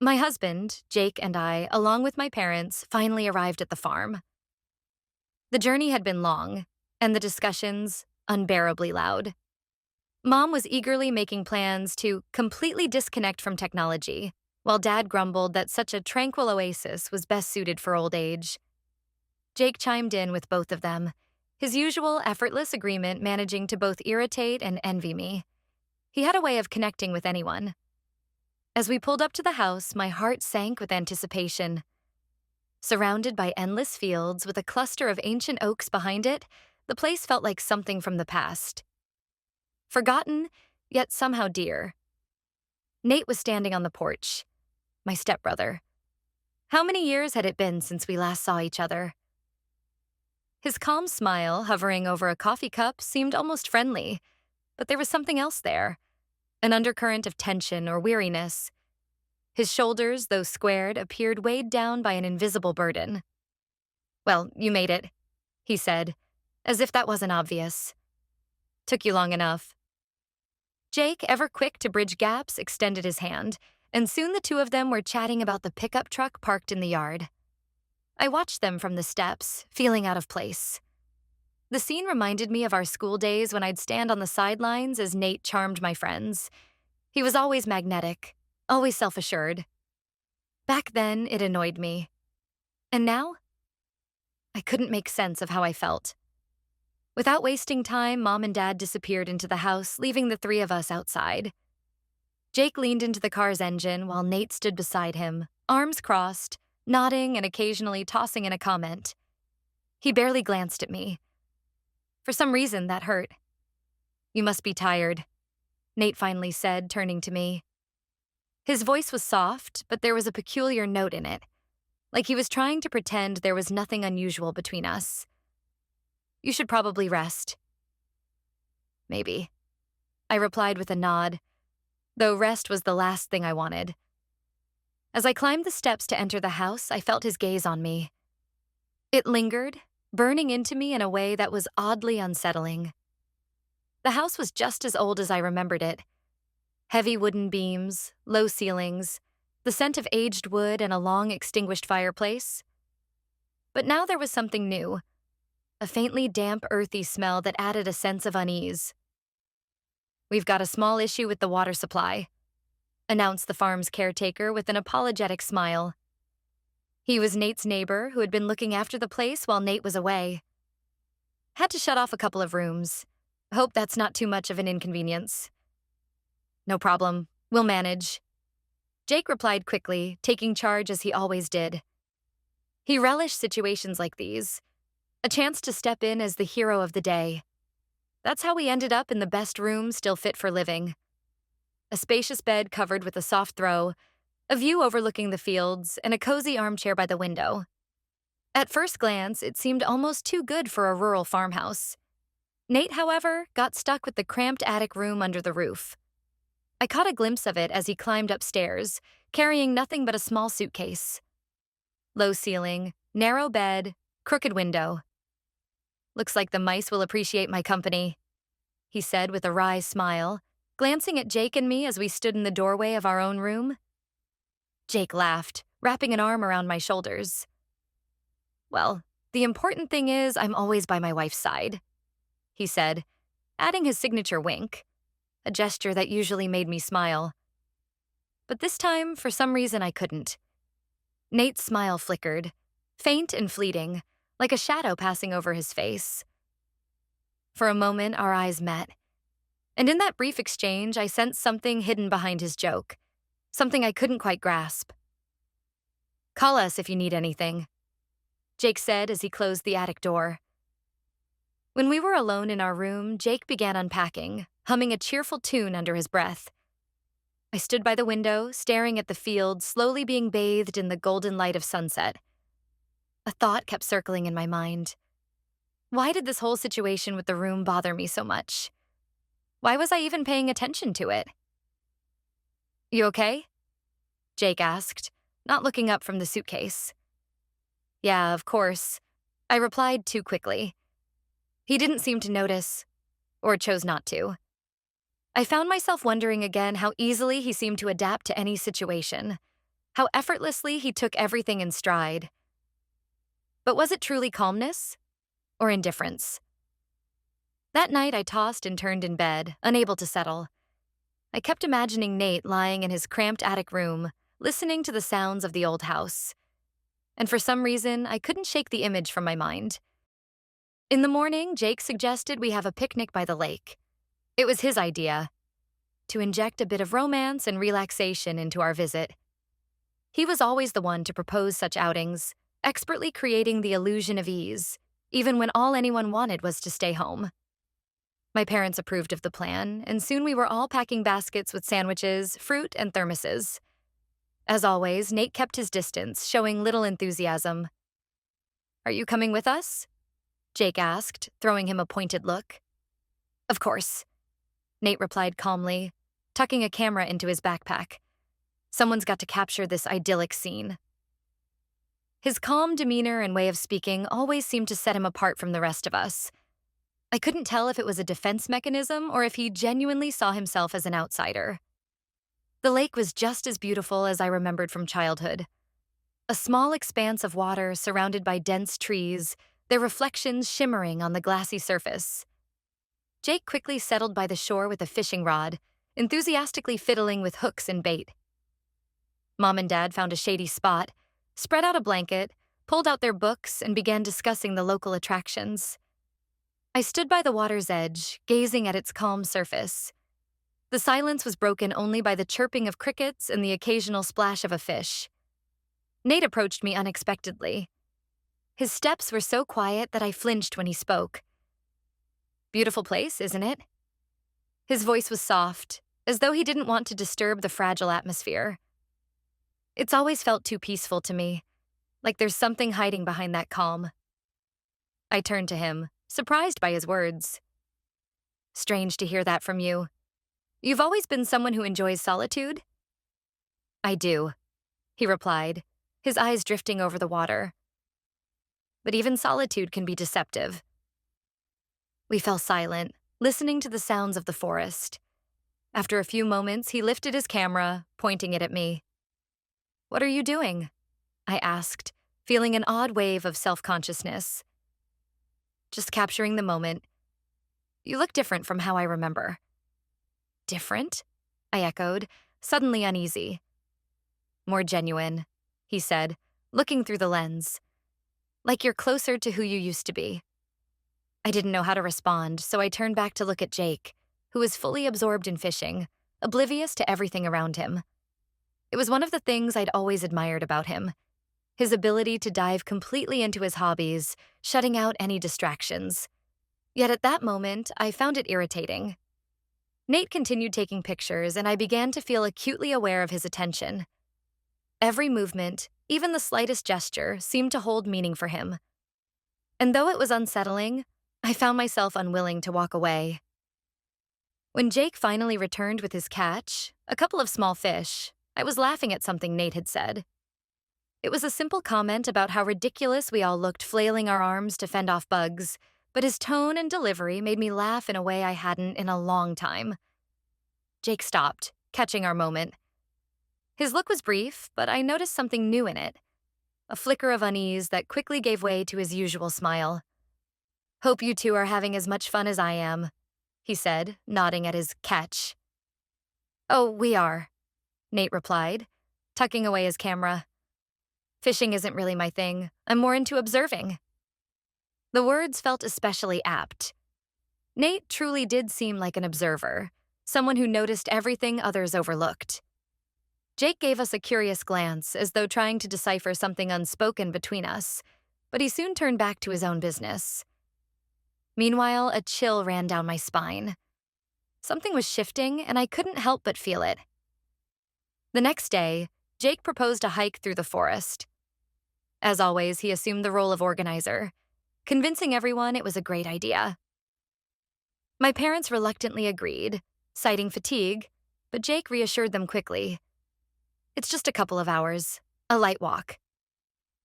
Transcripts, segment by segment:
My husband, Jake, and I, along with my parents, finally arrived at the farm. The journey had been long, and the discussions unbearably loud. Mom was eagerly making plans to completely disconnect from technology, while Dad grumbled that such a tranquil oasis was best suited for old age. Jake chimed in with both of them, his usual effortless agreement managing to both irritate and envy me. He had a way of connecting with anyone. As we pulled up to the house, my heart sank with anticipation. Surrounded by endless fields with a cluster of ancient oaks behind it, the place felt like something from the past. Forgotten, yet somehow dear. Nate was standing on the porch, my stepbrother. How many years had it been since we last saw each other? His calm smile, hovering over a coffee cup, seemed almost friendly, but there was something else there, an undercurrent of tension or weariness. His shoulders, though squared, appeared weighed down by an invisible burden. "Well, you made it," he said, as if that wasn't obvious. "Took you long enough." Jake, ever quick to bridge gaps, extended his hand, and soon the two of them were chatting about the pickup truck parked in the yard. I watched them from the steps, feeling out of place. The scene reminded me of our school days when I'd stand on the sidelines as Nate charmed my friends. He was always magnetic, always self-assured. Back then, it annoyed me. And now? I couldn't make sense of how I felt. Without wasting time, Mom and Dad disappeared into the house, leaving the three of us outside. Jake leaned into the car's engine while Nate stood beside him, arms crossed, nodding and occasionally tossing in a comment. He barely glanced at me. For some reason, that hurt. "You must be tired," Nate finally said, turning to me. His voice was soft, but there was a peculiar note in it, like he was trying to pretend there was nothing unusual between us. "You should probably rest." "Maybe," I replied with a nod, though rest was the last thing I wanted. As I climbed the steps to enter the house, I felt his gaze on me. It lingered, burning into me in a way that was oddly unsettling. The house was just as old as I remembered it. Heavy wooden beams, low ceilings, the scent of aged wood and a long extinguished fireplace. But now there was something new, a faintly damp, earthy smell that added a sense of unease. "We've got a small issue with the water supply," announced the farm's caretaker with an apologetic smile. He was Nate's neighbor who had been looking after the place while Nate was away. "Had to shut off a couple of rooms. Hope that's not too much of an inconvenience." "No problem. We'll manage." Jake replied quickly, taking charge as he always did. He relished situations like these, a chance to step in as the hero of the day. That's how we ended up in the best room still fit for living. A spacious bed covered with a soft throw, a view overlooking the fields, and a cozy armchair by the window. At first glance, it seemed almost too good for a rural farmhouse. Nate, however, got stuck with the cramped attic room under the roof. I caught a glimpse of it as he climbed upstairs, carrying nothing but a small suitcase. Low ceiling, narrow bed, crooked window. "Looks like the mice will appreciate my company," he said with a wry smile, glancing at Jake and me as we stood in the doorway of our own room. Jake laughed, wrapping an arm around my shoulders. "Well, the important thing is I'm always by my wife's side," he said, adding his signature wink, a gesture that usually made me smile. But this time, for some reason, I couldn't. Nate's smile flickered, faint and fleeting, like a shadow passing over his face. For a moment, our eyes met. And in that brief exchange, I sensed something hidden behind his joke, something I couldn't quite grasp. "Call us if you need anything," Jake said as he closed the attic door. When we were alone in our room, Jake began unpacking, humming a cheerful tune under his breath. I stood by the window, staring at the field slowly being bathed in the golden light of sunset. A thought kept circling in my mind. Why did this whole situation with the room bother me so much? Why was I even paying attention to it? "You okay?" Jake asked, not looking up from the suitcase. "Yeah, of course," I replied too quickly. He didn't seem to notice, or chose not to. I found myself wondering again how easily he seemed to adapt to any situation. how effortlessly he took everything in stride. But was it truly calmness or indifference? That night, I tossed and turned in bed, unable to settle. I kept imagining Nate lying in his cramped attic room, listening to the sounds of the old house. And for some reason, I couldn't shake the image from my mind. In the morning, Jake suggested we have a picnic by the lake. It was his idea, to inject a bit of romance and relaxation into our visit. He was always the one to propose such outings, expertly creating the illusion of ease, even when all anyone wanted was to stay home. My parents approved of the plan, and soon we were all packing baskets with sandwiches, fruit, and thermoses. As always, Nate kept his distance, showing little enthusiasm. "Are you coming with us?" Jake asked, throwing him a pointed look. "Of course," Nate replied calmly, tucking a camera into his backpack. Someone's got to capture this idyllic scene. His calm demeanor and way of speaking always seemed to set him apart from the rest of us. I couldn't tell if it was a defense mechanism or if he genuinely saw himself as an outsider. The lake was just as beautiful as I remembered from childhood. A small expanse of water surrounded by dense trees, their reflections shimmering on the glassy surface. Jake quickly settled by the shore with a fishing rod, enthusiastically fiddling with hooks and bait. Mom and Dad found a shady spot, spread out a blanket, pulled out their books, and began discussing the local attractions. I stood by the water's edge, gazing at its calm surface. The silence was broken only by the chirping of crickets and the occasional splash of a fish. Nate approached me unexpectedly. His steps were so quiet that I flinched when he spoke. "Beautiful place, isn't it?" His voice was soft, as though he didn't want to disturb the fragile atmosphere. It's always felt too peaceful to me, like there's something hiding behind that calm. I turned to him, surprised by his words. "Strange to hear that from you. You've always been someone who enjoys solitude?" "I do," he replied, his eyes drifting over the water. "But even solitude can be deceptive." We fell silent, listening to the sounds of the forest. After a few moments, he lifted his camera, pointing it at me. "What are you doing?" I asked, feeling an odd wave of self-consciousness. "Just capturing the moment. You look different from how I remember." "Different?" I echoed, suddenly uneasy. "More genuine," he said, looking through the lens. "Like you're closer to who you used to be." I didn't know how to respond, so I turned back to look at Jake, who was fully absorbed in fishing, oblivious to everything around him. It was one of the things I'd always admired about him, his ability to dive completely into his hobbies, shutting out any distractions. Yet at that moment, I found it irritating. Nate continued taking pictures, and I began to feel acutely aware of his attention. Every movement, even the slightest gesture, seemed to hold meaning for him. And though it was unsettling, I found myself unwilling to walk away. When Jake finally returned with his catch, a couple of small fish, I was laughing at something Nate had said. It was a simple comment about how ridiculous we all looked flailing our arms to fend off bugs, but his tone and delivery made me laugh in a way I hadn't in a long time. Jake stopped, catching our moment. His look was brief, but I noticed something new in it, a flicker of unease that quickly gave way to his usual smile. "Hope you two are having as much fun as I am," he said, nodding at his catch. "Oh, we are," Nate replied, tucking away his camera. "Fishing isn't really my thing. I'm more into observing." The words felt especially apt. Nate truly did seem like an observer, someone who noticed everything others overlooked. Jake gave us a curious glance, as though trying to decipher something unspoken between us, but he soon turned back to his own business. Meanwhile, a chill ran down my spine. Something was shifting, and I couldn't help but feel it. The next day, Jake proposed a hike through the forest. As always, he assumed the role of organizer, convincing everyone it was a great idea. My parents reluctantly agreed, citing fatigue, but Jake reassured them quickly. "It's just a couple of hours, a light walk."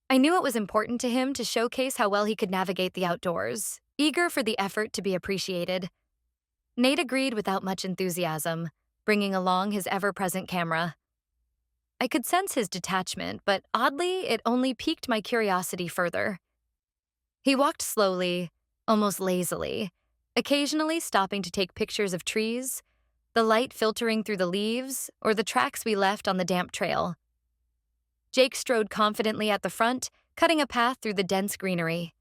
I knew it was important to him to showcase how well he could navigate the outdoors, eager for the effort to be appreciated. Nate agreed without much enthusiasm, bringing along his ever-present camera. I could sense his detachment, but oddly, it only piqued my curiosity further. He walked slowly, almost lazily, occasionally stopping to take pictures of trees, the light filtering through the leaves, or the tracks we left on the damp trail. Jake strode confidently at the front, cutting a path through the dense greenery.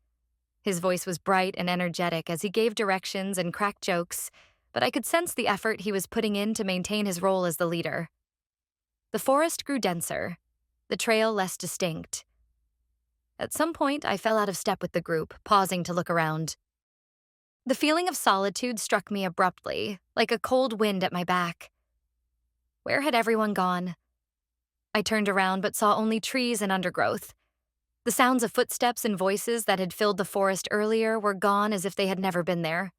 His voice was bright and energetic as he gave directions and cracked jokes, but I could sense the effort he was putting in to maintain his role as the leader. The forest grew denser, the trail less distinct. At some point, I fell out of step with the group, pausing to look around. The feeling of solitude struck me abruptly, like a cold wind at my back. Where had everyone gone? I turned around but saw only trees and undergrowth. The sounds of footsteps and voices that had filled the forest earlier were gone as if they had never been there.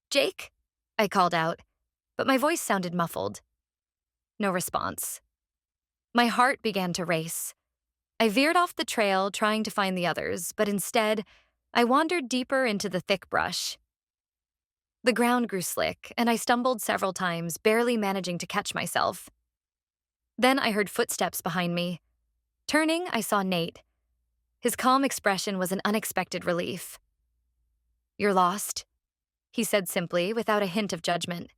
"Jake?" I called out, but my voice sounded muffled. No response. My heart began to race. I veered off the trail, trying to find the others, but instead, I wandered deeper into the thick brush. The ground grew slick, and I stumbled several times, barely managing to catch myself. Then I heard footsteps behind me. Turning, I saw Nate. His calm expression was an unexpected relief. "You're lost?" he said simply, without a hint of judgment.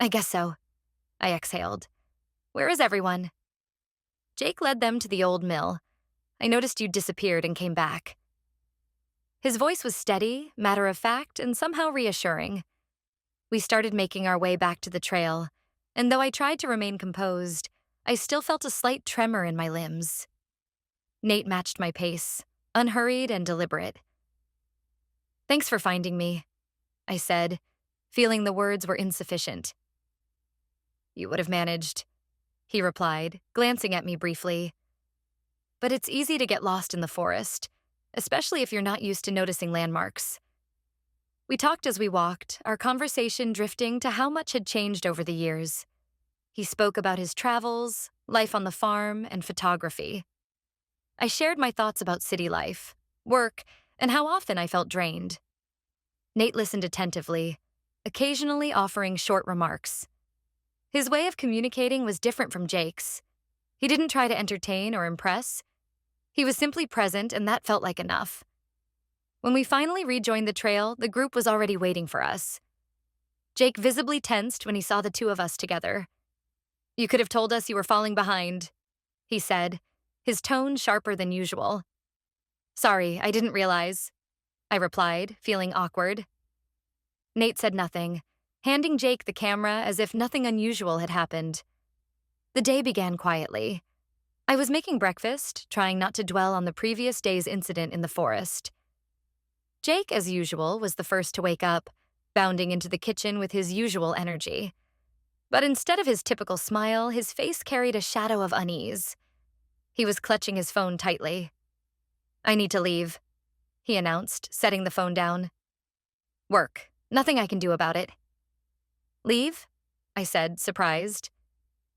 "I guess so," I exhaled. "Where is everyone?" "Jake led them to the old mill. I noticed you disappeared and came back." His voice was steady, matter-of-fact, and somehow reassuring. We started making our way back to the trail, and though I tried to remain composed, I still felt a slight tremor in my limbs. Nate matched my pace, unhurried and deliberate. "Thanks for finding me," I said, feeling the words were insufficient. "You would have managed," he replied, glancing at me briefly. "But it's easy to get lost in the forest, especially if you're not used to noticing landmarks." We talked as we walked, our conversation drifting to how much had changed over the years. He spoke about his travels, life on the farm, and photography. I shared my thoughts about city life, work, and how often I felt drained. Nate listened attentively, occasionally offering short remarks. His way of communicating was different from Jake's. He didn't try to entertain or impress. He was simply present, and that felt like enough. When we finally rejoined the trail, the group was already waiting for us. Jake visibly tensed when he saw the two of us together. "You could have told us you were falling behind," he said, his tone sharper than usual. "Sorry, I didn't realize," I replied, feeling awkward. Nate said nothing, handing Jake the camera as if nothing unusual had happened. The day began quietly. I was making breakfast, trying not to dwell on the previous day's incident in the forest. Jake, as usual, was the first to wake up, bounding into the kitchen with his usual energy. But instead of his typical smile, his face carried a shadow of unease. He was clutching his phone tightly. "I need to leave," he announced, setting the phone down. "Work. Nothing I can do about it." "Leave?" I said, surprised.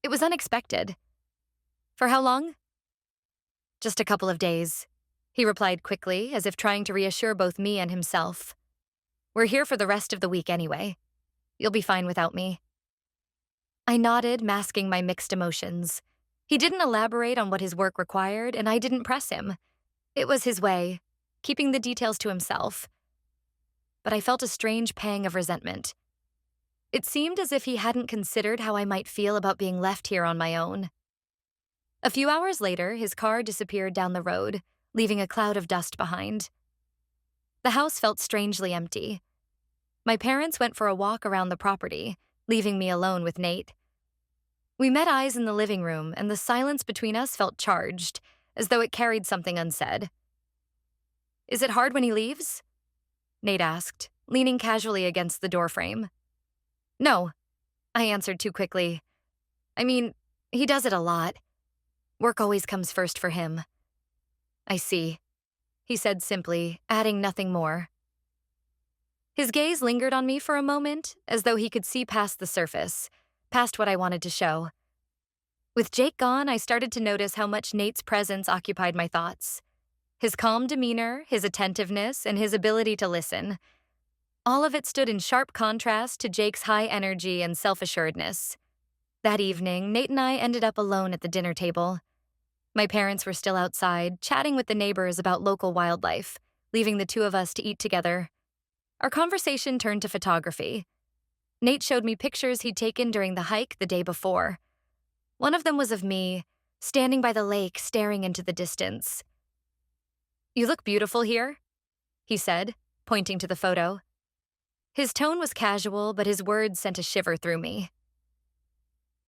It was unexpected. "For how long?" "Just a couple of days," he replied quickly, as if trying to reassure both me and himself. "We're here for the rest of the week anyway. You'll be fine without me." I nodded, masking my mixed emotions. He didn't elaborate on what his work required, and I didn't press him. It was his way, keeping the details to himself. But I felt a strange pang of resentment. It seemed as if he hadn't considered how I might feel about being left here on my own. A few hours later, his car disappeared down the road, leaving a cloud of dust behind. The house felt strangely empty. My parents went for a walk around the property, leaving me alone with Nate. We met eyes in the living room, and the silence between us felt charged, as though it carried something unsaid. "Is it hard when he leaves?" Nate asked, leaning casually against the doorframe. "No," I answered too quickly. "I mean, he does it a lot. Work always comes first for him." "I see," he said simply, adding nothing more. His gaze lingered on me for a moment, as though he could see past the surface, past what I wanted to show. With Jake gone, I started to notice how much Nate's presence occupied my thoughts. His calm demeanor, his attentiveness, and his ability to listen. All of it stood in sharp contrast to Jake's high energy and self-assuredness. That evening, Nate and I ended up alone at the dinner table. My parents were still outside, chatting with the neighbors about local wildlife, leaving the two of us to eat together. Our conversation turned to photography. Nate showed me pictures he'd taken during the hike the day before. One of them was of me, standing by the lake, staring into the distance. "You look beautiful here," he said, pointing to the photo. His tone was casual, but his words sent a shiver through me.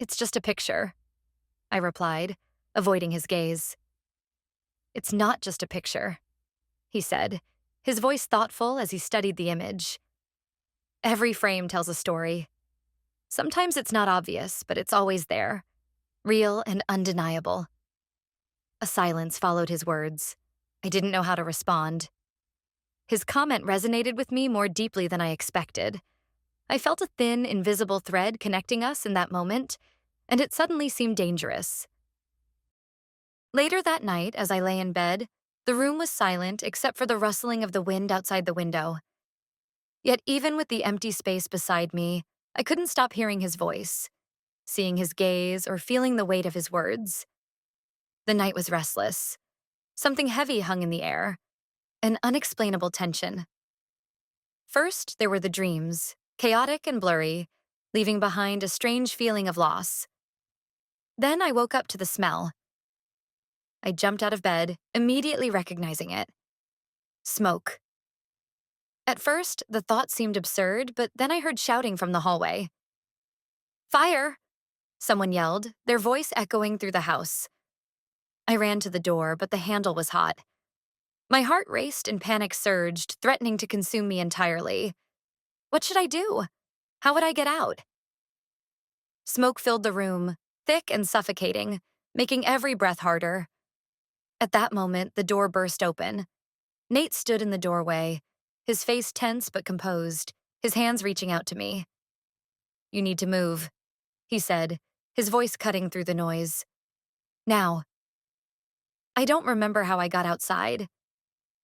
"It's just a picture," I replied, avoiding his gaze. "It's not just a picture," he said, his voice thoughtful as he studied the image. "Every frame tells a story. Sometimes it's not obvious, but it's always there, real and undeniable." A silence followed his words. I didn't know how to respond. His comment resonated with me more deeply than I expected. I felt a thin, invisible thread connecting us in that moment, and it suddenly seemed dangerous. Later that night, as I lay in bed, the room was silent except for the rustling of the wind outside the window. Yet even with the empty space beside me, I couldn't stop hearing his voice, seeing his gaze, or feeling the weight of his words. The night was restless. Something heavy hung in the air, an unexplainable tension. First, there were the dreams, chaotic and blurry, leaving behind a strange feeling of loss. Then I woke up to the smell. I jumped out of bed, immediately recognizing it. Smoke. At first, the thought seemed absurd, but then I heard shouting from the hallway. "Fire!" someone yelled, their voice echoing through the house. I ran to the door, but the handle was hot. My heart raced and panic surged, threatening to consume me entirely. What should I do? How would I get out? Smoke filled the room, thick and suffocating, making every breath harder. At that moment, the door burst open. Nate stood in the doorway, his face tense but composed, his hands reaching out to me. "You need to move," he said, his voice cutting through the noise. "Now." I don't remember how I got outside.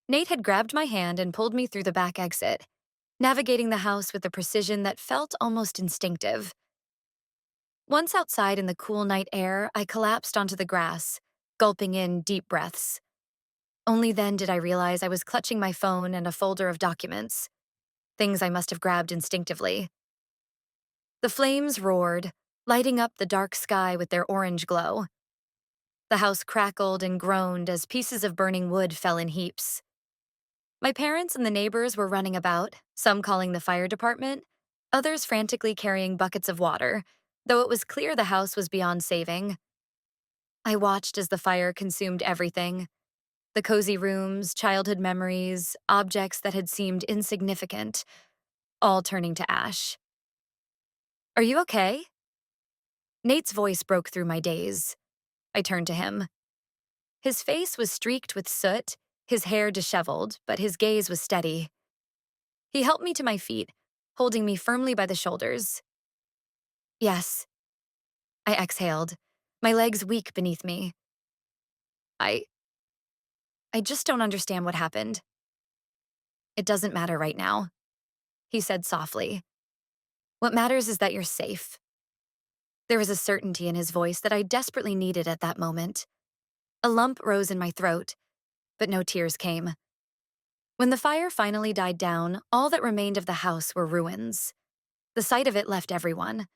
Nate had grabbed my hand and pulled me through the back exit, navigating the house with a precision that felt almost instinctive. Once outside in the cool night air, I collapsed onto the grass, gulping in deep breaths. Only then did I realize I was clutching my phone and a folder of documents, things I must have grabbed instinctively. The flames roared, lighting up the dark sky with their orange glow. The house crackled and groaned as pieces of burning wood fell in heaps. My parents and the neighbors were running about, some calling the fire department, others frantically carrying buckets of water, though it was clear the house was beyond saving. I watched as the fire consumed everything. The cozy rooms, childhood memories, objects that had seemed insignificant, all turning to ash. "Are you okay?" Nate's voice broke through my daze. I turned to him. His face was streaked with soot, his hair disheveled, but his gaze was steady. He helped me to my feet, holding me firmly by the shoulders. "Yes." I exhaled, my legs weak beneath me. I I just don't understand what happened." "It doesn't matter right now," he said softly. "What matters is that you're safe." There was a certainty in his voice that I desperately needed at that moment. A lump rose in my throat, but no tears came. When the fire finally died down, all that remained of the house were ruins. The sight of it left everyone,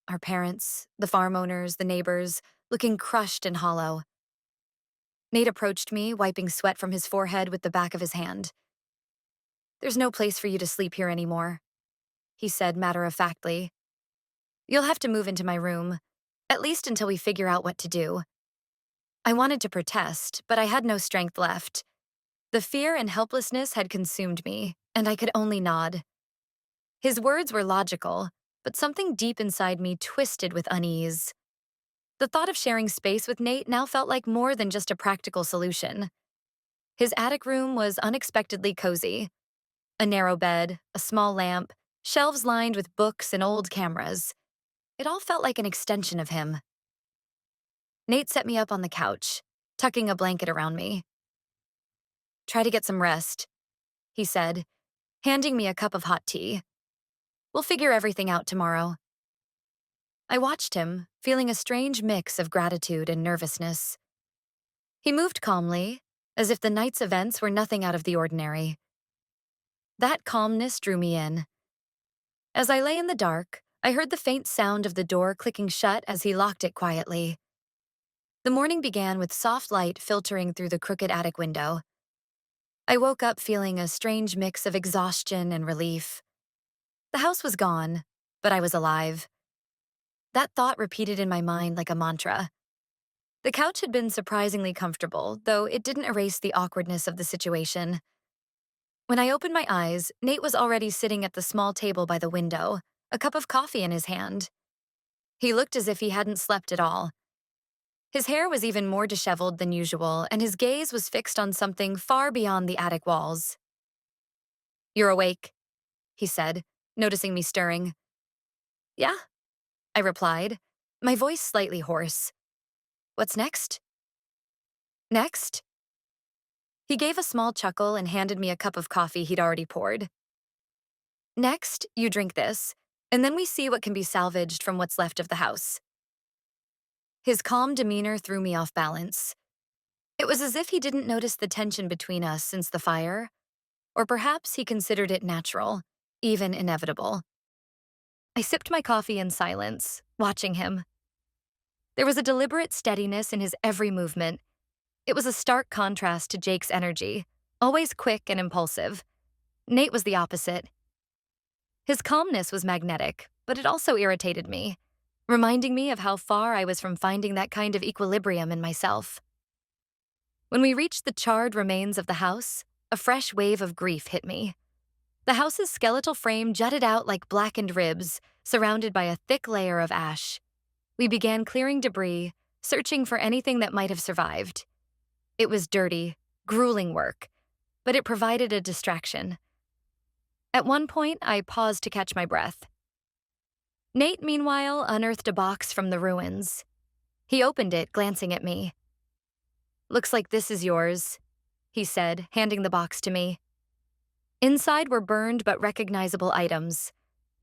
our parents, the farm owners, the neighbors, looking crushed and hollow. Nate approached me, wiping sweat from his forehead with the back of his hand. "There's no place for you to sleep here anymore," he said matter-of-factly. "You'll have to move into my room, at least until we figure out what to do." I wanted to protest, but I had no strength left. The fear and helplessness had consumed me, and I could only nod. His words were logical, but something deep inside me twisted with unease. The thought of sharing space with Nate now felt like more than just a practical solution. His attic room was unexpectedly cozy. A narrow bed, a small lamp, shelves lined with books and old cameras. It all felt like an extension of him. Nate set me up on the couch, tucking a blanket around me. "Try to get some rest," he said, handing me a cup of hot tea. "We'll figure everything out tomorrow." I watched him, feeling a strange mix of gratitude and nervousness. He moved calmly, as if the night's events were nothing out of the ordinary. That calmness drew me in. As I lay in the dark, I heard the faint sound of the door clicking shut as he locked it quietly. The morning began with soft light filtering through the crooked attic window. I woke up feeling a strange mix of exhaustion and relief. The house was gone, but I was alive. That thought repeated in my mind like a mantra. The couch had been surprisingly comfortable, though it didn't erase the awkwardness of the situation. When I opened my eyes, Nate was already sitting at the small table by the window, a cup of coffee in his hand. He looked as if he hadn't slept at all. His hair was even more disheveled than usual, and his gaze was fixed on something far beyond the attic walls. "You're awake," he said, noticing me stirring. "Yeah," I replied, my voice slightly hoarse. "What's next?" "Next?" He gave a small chuckle and handed me a cup of coffee he'd already poured. "Next, you drink this, and then we see what can be salvaged from what's left of the house." His calm demeanor threw me off balance. It was as if he didn't notice the tension between us since the fire, or perhaps he considered it natural, even inevitable. I sipped my coffee in silence, watching him. There was a deliberate steadiness in his every movement. It was a stark contrast to Jake's energy, always quick and impulsive. Nate was the opposite. His calmness was magnetic, but it also irritated me, reminding me of how far I was from finding that kind of equilibrium in myself. When we reached the charred remains of the house, a fresh wave of grief hit me. The house's skeletal frame jutted out like blackened ribs, surrounded by a thick layer of ash. We began clearing debris, searching for anything that might have survived. It was dirty, grueling work, but it provided a distraction. At one point, I paused to catch my breath. Nate, meanwhile, unearthed a box from the ruins. He opened it, glancing at me. "Looks like this is yours," he said, handing the box to me. Inside were burned but recognizable items: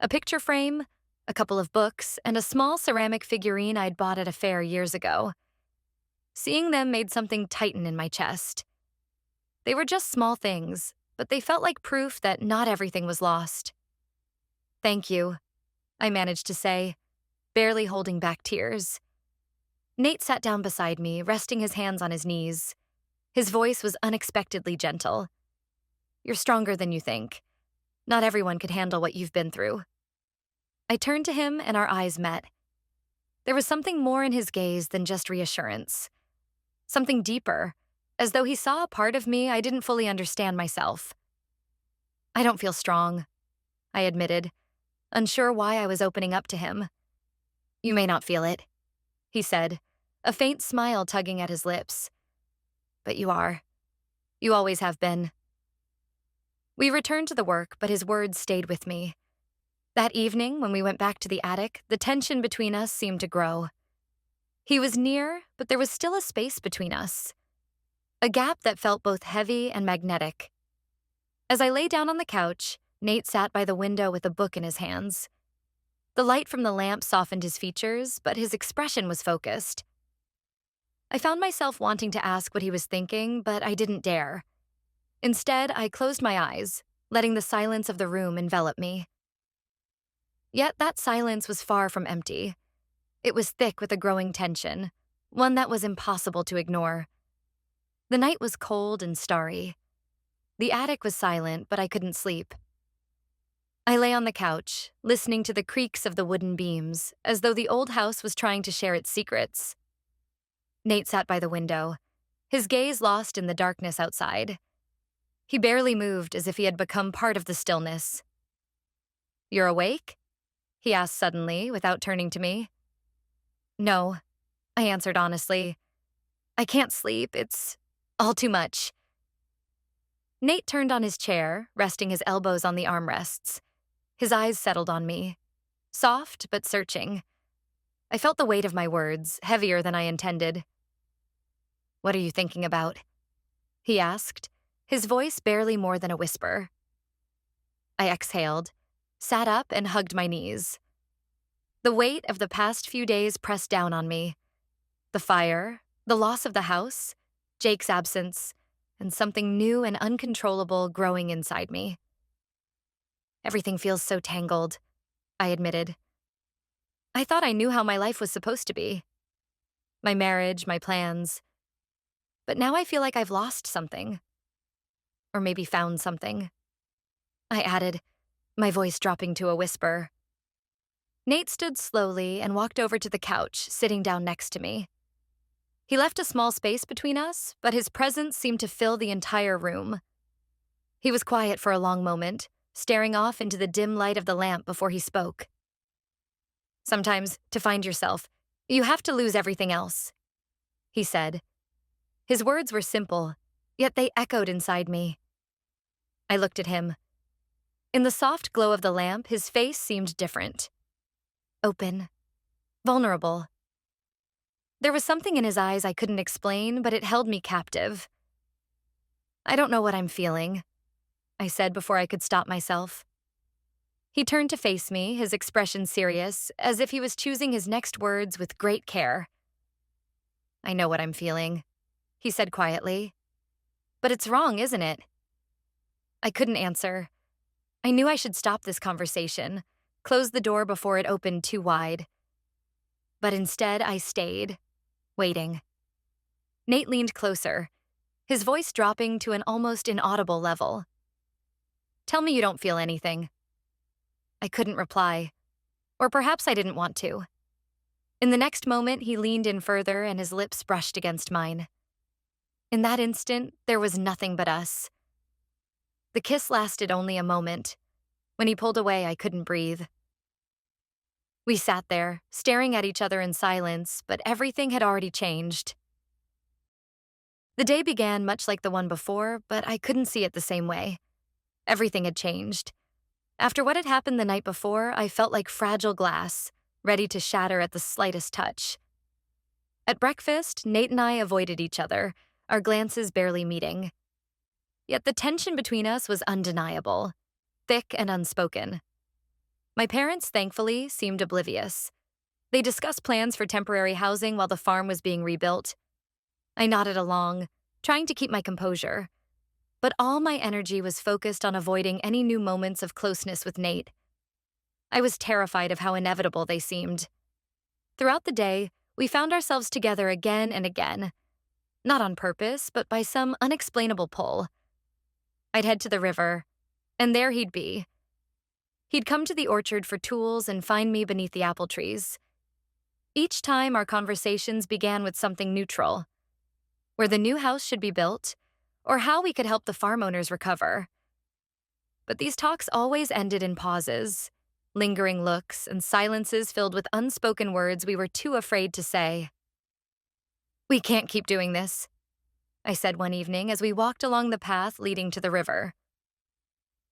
a picture frame, a couple of books, and a small ceramic figurine I'd bought at a fair years ago. Seeing them made something tighten in my chest. They were just small things, but they felt like proof that not everything was lost. "Thank you," I managed to say, barely holding back tears. Nate sat down beside me, resting his hands on his knees. His voice was unexpectedly gentle. "You're stronger than you think. Not everyone could handle what you've been through." I turned to him and our eyes met. There was something more in his gaze than just reassurance. Something deeper, as though he saw a part of me I didn't fully understand myself. "I don't feel strong," I admitted, unsure why I was opening up to him. "You may not feel it," he said, a faint smile tugging at his lips. "But you are. You always have been." We returned to the work, but his words stayed with me. That evening, when we went back to the attic, the tension between us seemed to grow. He was near, but there was still a space between us. A gap that felt both heavy and magnetic. As I lay down on the couch, Nate sat by the window with a book in his hands. The light from the lamp softened his features, but his expression was focused. I found myself wanting to ask what he was thinking, but I didn't dare. Instead, I closed my eyes, letting the silence of the room envelop me. Yet that silence was far from empty. It was thick with a growing tension, one that was impossible to ignore. The night was cold and starry. The attic was silent, but I couldn't sleep. I lay on the couch, listening to the creaks of the wooden beams, as though the old house was trying to share its secrets. Nate sat by the window, his gaze lost in the darkness outside. He barely moved, as if he had become part of the stillness. "You're awake?" he asked suddenly, without turning to me. "No," I answered honestly. "I can't sleep. It's all too much." Nate turned on his chair, resting his elbows on the armrests. His eyes settled on me, soft but searching. I felt the weight of my words, heavier than I intended. "What are you thinking about?" he asked, his voice barely more than a whisper. I exhaled, sat up, and hugged my knees. The weight of the past few days pressed down on me. The fire, the loss of the house, Jake's absence, and something new and uncontrollable growing inside me. Everything feels so tangled, I admitted. I thought I knew how my life was supposed to be. My marriage, my plans. But now I feel like I've lost something. Or maybe found something. I added, my voice dropping to a whisper. Nate stood slowly and walked over to the couch, sitting down next to me. He left a small space between us, but his presence seemed to fill the entire room. He was quiet for a long moment, staring off into the dim light of the lamp before he spoke. Sometimes, to find yourself, you have to lose everything else, he said. His words were simple, yet they echoed inside me. I looked at him. In the soft glow of the lamp, his face seemed different. Open, vulnerable. There was something in his eyes I couldn't explain, but it held me captive. I don't know what I'm feeling, I said before I could stop myself. He turned to face me, his expression serious, as if he was choosing his next words with great care. I know what I'm feeling, he said quietly. But it's wrong, isn't it? I couldn't answer. I knew I should stop this conversation, close the door before it opened too wide. But instead, I stayed, waiting. Nate leaned closer, his voice dropping to an almost inaudible level. Tell me you don't feel anything. I couldn't reply, or perhaps I didn't want to. In the next moment, he leaned in further and his lips brushed against mine. In that instant, there was nothing but us. The kiss lasted only a moment. When he pulled away, I couldn't breathe. We sat there, staring at each other in silence, but everything had already changed. The day began much like the one before, but I couldn't see it the same way. Everything had changed. After what had happened the night before, I felt like fragile glass, ready to shatter at the slightest touch. At breakfast, Nate and I avoided each other, our glances barely meeting. Yet the tension between us was undeniable, thick and unspoken. My parents, thankfully, seemed oblivious. They discussed plans for temporary housing while the farm was being rebuilt. I nodded along, trying to keep my composure. But all my energy was focused on avoiding any new moments of closeness with Nate. I was terrified of how inevitable they seemed. Throughout the day, we found ourselves together again and again. Not on purpose, but by some unexplainable pull. I'd head to the river, and there he'd be. He'd come to the orchard for tools and find me beneath the apple trees. Each time, our conversations began with something neutral. Where the new house should be built, or how we could help the farm owners recover. But these talks always ended in pauses, lingering looks, and silences filled with unspoken words we were too afraid to say. We can't keep doing this, I said one evening as we walked along the path leading to the river.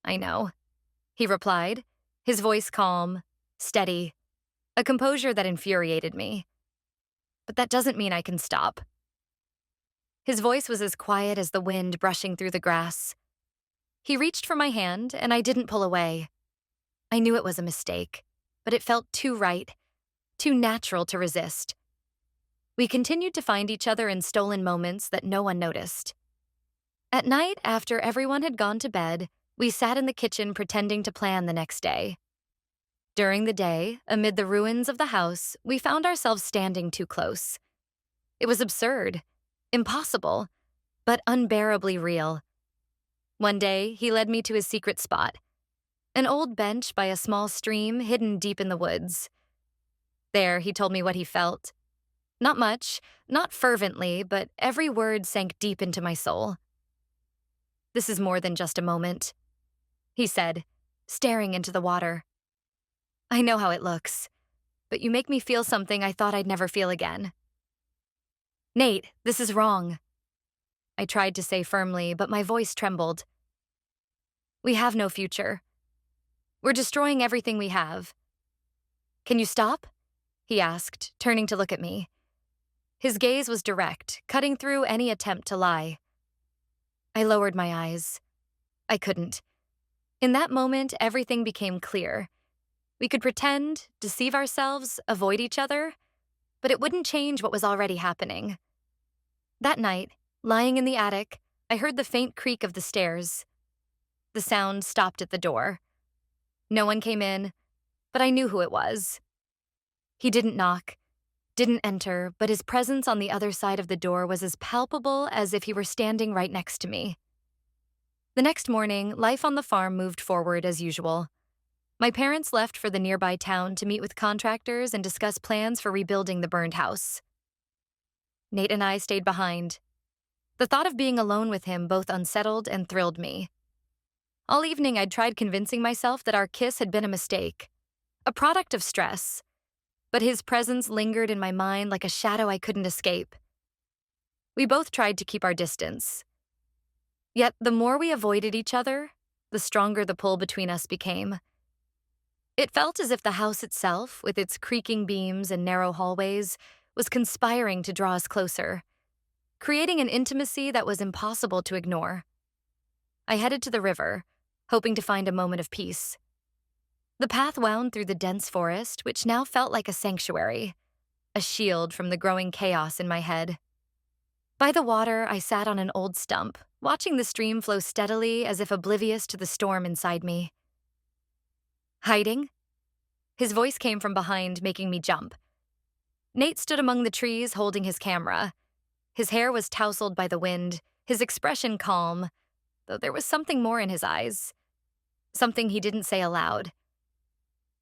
I know, he replied, his voice calm, steady, a composure that infuriated me. But that doesn't mean I can stop. His voice was as quiet as the wind brushing through the grass. He reached for my hand, and I didn't pull away. I knew it was a mistake, but it felt too right, too natural to resist. We continued to find each other in stolen moments that no one noticed. At night, after everyone had gone to bed, we sat in the kitchen pretending to plan the next day. During the day, amid the ruins of the house, we found ourselves standing too close. It was absurd. Impossible, but unbearably real. One day, he led me to his secret spot, an old bench by a small stream hidden deep in the woods. There, he told me what he felt. Not much, not fervently, but every word sank deep into my soul. This is more than just a moment, he said, staring into the water. I know how it looks, but you make me feel something I thought I'd never feel again. Nate, this is wrong. I tried to say firmly, but my voice trembled. We have no future. We're destroying everything we have. Can you stop? He asked, turning to look at me. His gaze was direct, cutting through any attempt to lie. I lowered my eyes. I couldn't. In that moment, everything became clear. We could pretend, deceive ourselves, avoid each other, but it wouldn't change what was already happening. That night, lying in the attic, I heard the faint creak of the stairs. The sound stopped at the door. No one came in, but I knew who it was. He didn't knock, didn't enter, but his presence on the other side of the door was as palpable as if he were standing right next to me. The next morning, life on the farm moved forward as usual. My parents left for the nearby town to meet with contractors and discuss plans for rebuilding the burned house. Nate and I stayed behind. The thought of being alone with him both unsettled and thrilled me. All evening, I'd tried convincing myself that our kiss had been a mistake, a product of stress, but his presence lingered in my mind like a shadow I couldn't escape. We both tried to keep our distance. Yet the more we avoided each other, the stronger the pull between us became. It felt as if the house itself, with its creaking beams and narrow hallways, was conspiring to draw us closer, creating an intimacy that was impossible to ignore. I headed to the river, hoping to find a moment of peace. The path wound through the dense forest, which now felt like a sanctuary, a shield from the growing chaos in my head. By the water, I sat on an old stump, watching the stream flow steadily as if oblivious to the storm inside me. Hiding? His voice came from behind, making me jump. Nate stood among the trees, holding his camera. His hair was tousled by the wind, his expression calm, though there was something more in his eyes. Something he didn't say aloud.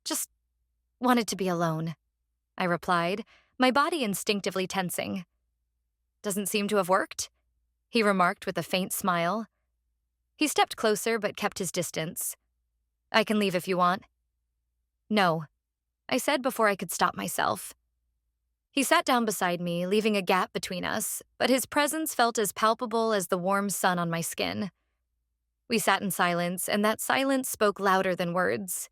Just wanted to be alone, I replied, my body instinctively tensing. Doesn't seem to have worked, he remarked with a faint smile. He stepped closer but kept his distance. I can leave if you want. No, I said before I could stop myself. He sat down beside me, leaving a gap between us, but his presence felt as palpable as the warm sun on my skin. We sat in silence, and that silence spoke louder than words.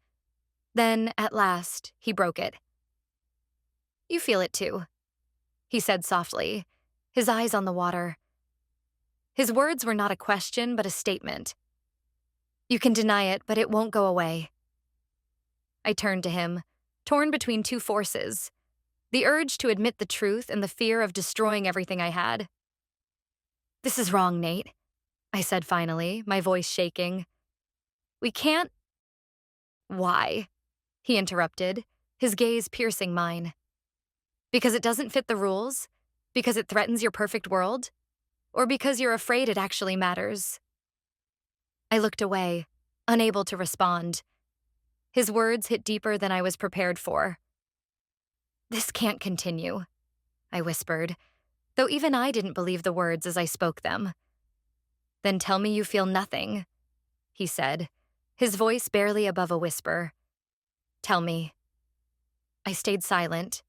Then, at last, he broke it. You feel it too, he said softly, his eyes on the water. His words were not a question, but a statement. You can deny it, but it won't go away. I turned to him, torn between two forces, the urge to admit the truth and the fear of destroying everything I had. This is wrong, Nate, I said finally, my voice shaking. We can't. Why? He interrupted, his gaze piercing mine. Because it doesn't fit the rules? Because it threatens your perfect world? Or because you're afraid it actually matters? I looked away, unable to respond. His words hit deeper than I was prepared for. This can't continue, I whispered, though even I didn't believe the words as I spoke them. Then tell me you feel nothing, he said, his voice barely above a whisper. Tell me. I stayed silent.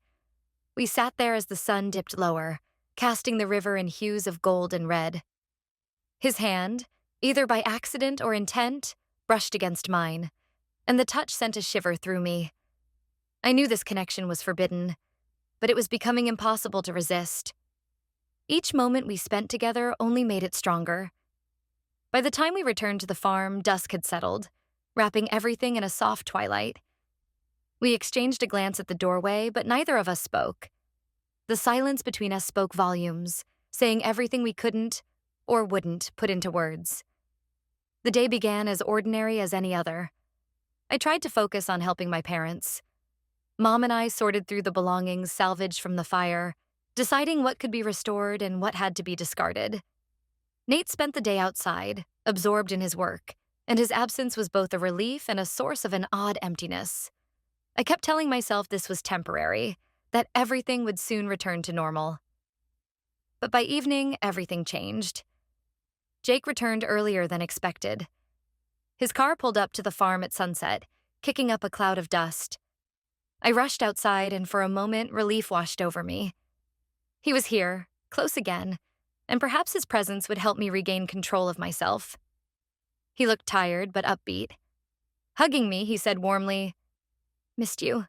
We sat there as the sun dipped lower, casting the river in hues of gold and red. His hand, either by accident or intent, brushed against mine, and the touch sent a shiver through me. I knew this connection was forbidden, but it was becoming impossible to resist. Each moment we spent together only made it stronger. By the time we returned to the farm, dusk had settled, wrapping everything in a soft twilight. We exchanged a glance at the doorway, but neither of us spoke. The silence between us spoke volumes, saying everything we couldn't, or wouldn't, put into words. The day began as ordinary as any other. I tried to focus on helping my parents. Mom and I sorted through the belongings salvaged from the fire, deciding what could be restored and what had to be discarded. Nate spent the day outside, absorbed in his work, and his absence was both a relief and a source of an odd emptiness. I kept telling myself this was temporary, that everything would soon return to normal. But by evening, everything changed. Jake returned earlier than expected. His car pulled up to the farm at sunset, kicking up a cloud of dust. I rushed outside, and for a moment, relief washed over me. He was here, close again, and perhaps his presence would help me regain control of myself. He looked tired but upbeat. Hugging me, he said warmly, "Missed you.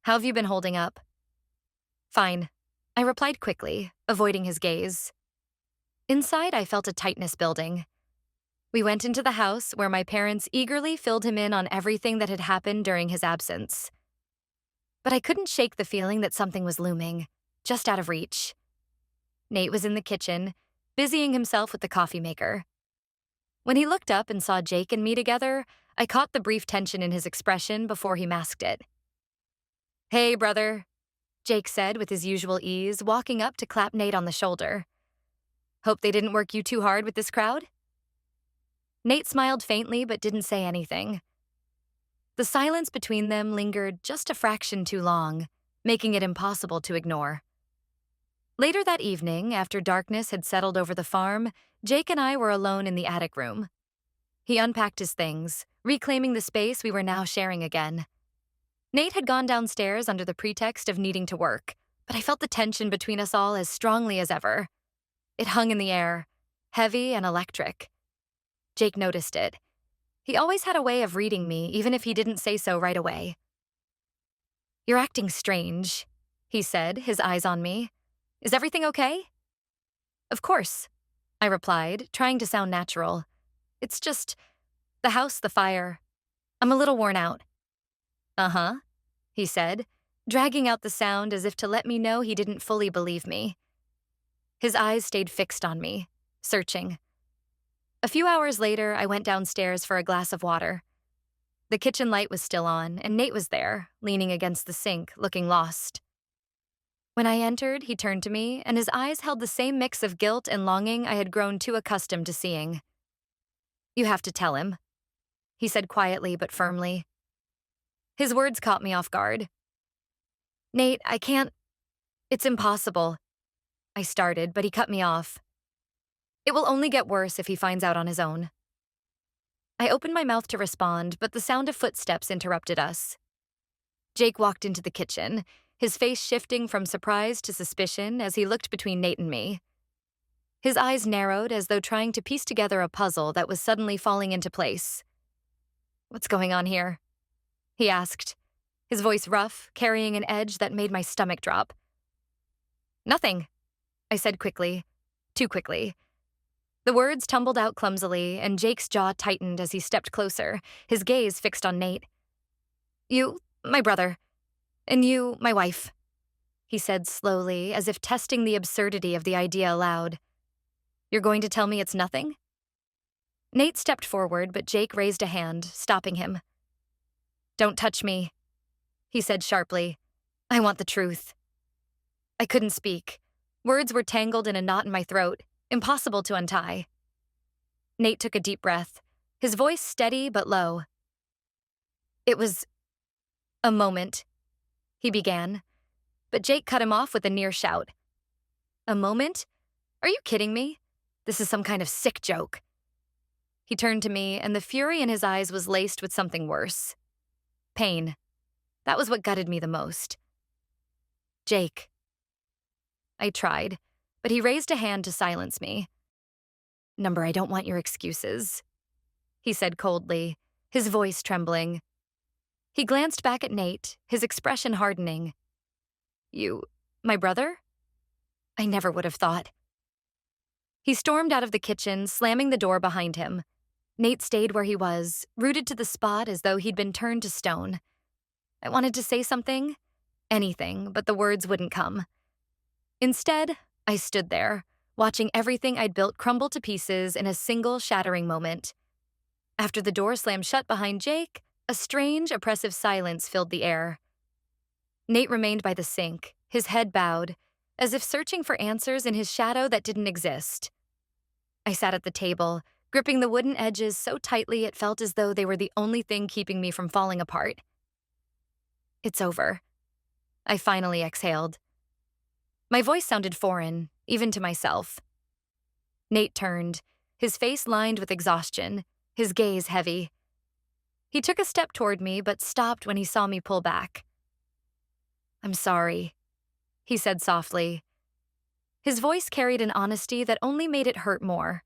How have you been holding up?" "Fine," I replied quickly, avoiding his gaze. Inside, I felt a tightness building. We went into the house where my parents eagerly filled him in on everything that had happened during his absence. But I couldn't shake the feeling that something was looming, just out of reach. Nate was in the kitchen, busying himself with the coffee maker. When he looked up and saw Jake and me together, I caught the brief tension in his expression before he masked it. "Hey, brother," Jake said with his usual ease, walking up to clap Nate on the shoulder. "Hope they didn't work you too hard with this crowd?" Nate smiled faintly but didn't say anything. The silence between them lingered just a fraction too long, making it impossible to ignore. Later that evening, after darkness had settled over the farm, Jake and I were alone in the attic room. He unpacked his things, reclaiming the space we were now sharing again. Nate had gone downstairs under the pretext of needing to work, but I felt the tension between us all as strongly as ever. It hung in the air, heavy and electric. Jake noticed it. He always had a way of reading me, even if he didn't say so right away. "You're acting strange," he said, his eyes on me. "Is everything okay?" "Of course," I replied, trying to sound natural. "It's just the house, the fire. I'm a little worn out." "Uh-huh," he said, dragging out the sound as if to let me know he didn't fully believe me. His eyes stayed fixed on me, searching. A few hours later, I went downstairs for a glass of water. The kitchen light was still on, and Nate was there, leaning against the sink, looking lost. When I entered, he turned to me, and his eyes held the same mix of guilt and longing I had grown too accustomed to seeing. "You have to tell him," he said quietly but firmly. His words caught me off guard. "Nate, I can't. It's impossible," I started, but he cut me off. "It will only get worse if he finds out on his own." I opened my mouth to respond, but the sound of footsteps interrupted us. Jake walked into the kitchen, his face shifting from surprise to suspicion as he looked between Nate and me. His eyes narrowed as though trying to piece together a puzzle that was suddenly falling into place. "What's going on here?" he asked, his voice rough, carrying an edge that made my stomach drop. "Nothing," I said quickly, too quickly. The words tumbled out clumsily, and Jake's jaw tightened as he stepped closer, his gaze fixed on Nate. "You, my brother, and you, my wife," he said slowly, as if testing the absurdity of the idea aloud. "You're going to tell me it's nothing?" Nate stepped forward, but Jake raised a hand, stopping him. "Don't touch me," he said sharply. "I want the truth." I couldn't speak. Words were tangled in a knot in my throat, impossible to untie. Nate took a deep breath, his voice steady but low. "It was a moment," he began, but Jake cut him off with a near shout. "A moment? Are you kidding me? This is some kind of sick joke." He turned to me, and the fury in his eyes was laced with something worse. Pain. That was what gutted me the most. "Jake." I tried, but he raised a hand to silence me. "Number, I don't want your excuses," he said coldly, his voice trembling. He glanced back at Nate, his expression hardening. "You, my brother? I never would have thought." He stormed out of the kitchen, slamming the door behind him. Nate stayed where he was, rooted to the spot as though he'd been turned to stone. I wanted to say something, anything, but the words wouldn't come. Instead, I stood there, watching everything I'd built crumble to pieces in a single shattering moment. After the door slammed shut behind Jake, a strange, oppressive silence filled the air. Nate remained by the sink, his head bowed, as if searching for answers in his shadow that didn't exist. I sat at the table, gripping the wooden edges so tightly it felt as though they were the only thing keeping me from falling apart. "It's over," I finally exhaled. My voice sounded foreign, even to myself. Nate turned, his face lined with exhaustion, his gaze heavy. He took a step toward me, but stopped when he saw me pull back. "I'm sorry," he said softly. His voice carried an honesty that only made it hurt more.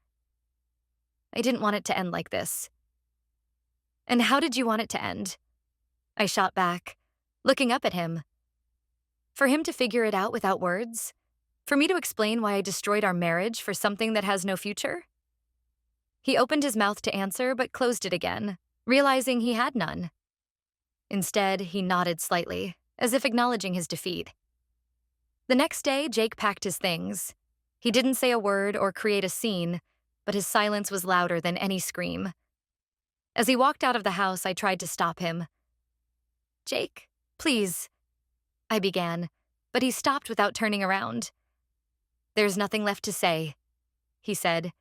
"I didn't want it to end like this." "And how did you want it to end?" I shot back, looking up at him. For him to figure it out without words? For me to explain why I destroyed our marriage for something that has no future? He opened his mouth to answer but closed it again, realizing he had none. Instead, he nodded slightly, as if acknowledging his defeat. The next day, Jake packed his things. He didn't say a word or create a scene, but his silence was louder than any scream. As he walked out of the house, I tried to stop him. "Jake, please," I began, but he stopped without turning around. "There's nothing left to say," he said,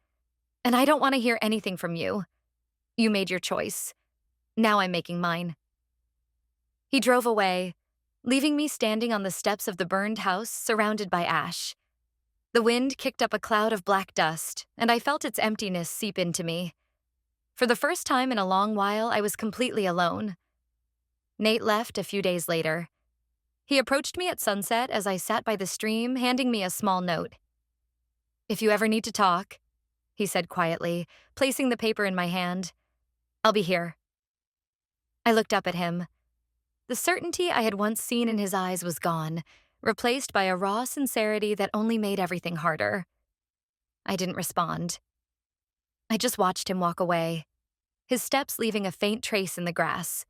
"and I don't want to hear anything from you. You made your choice. Now I'm making mine." He drove away, leaving me standing on the steps of the burned house surrounded by ash. The wind kicked up a cloud of black dust, and I felt its emptiness seep into me. For the first time in a long while, I was completely alone. Nate left a few days later. He approached me at sunset as I sat by the stream, handing me a small note. "If you ever need to talk," he said quietly, placing the paper in my hand, "I'll be here." I looked up at him. The certainty I had once seen in his eyes was gone, replaced by a raw sincerity that only made everything harder. I didn't respond. I just watched him walk away, his steps leaving a faint trace in the grass.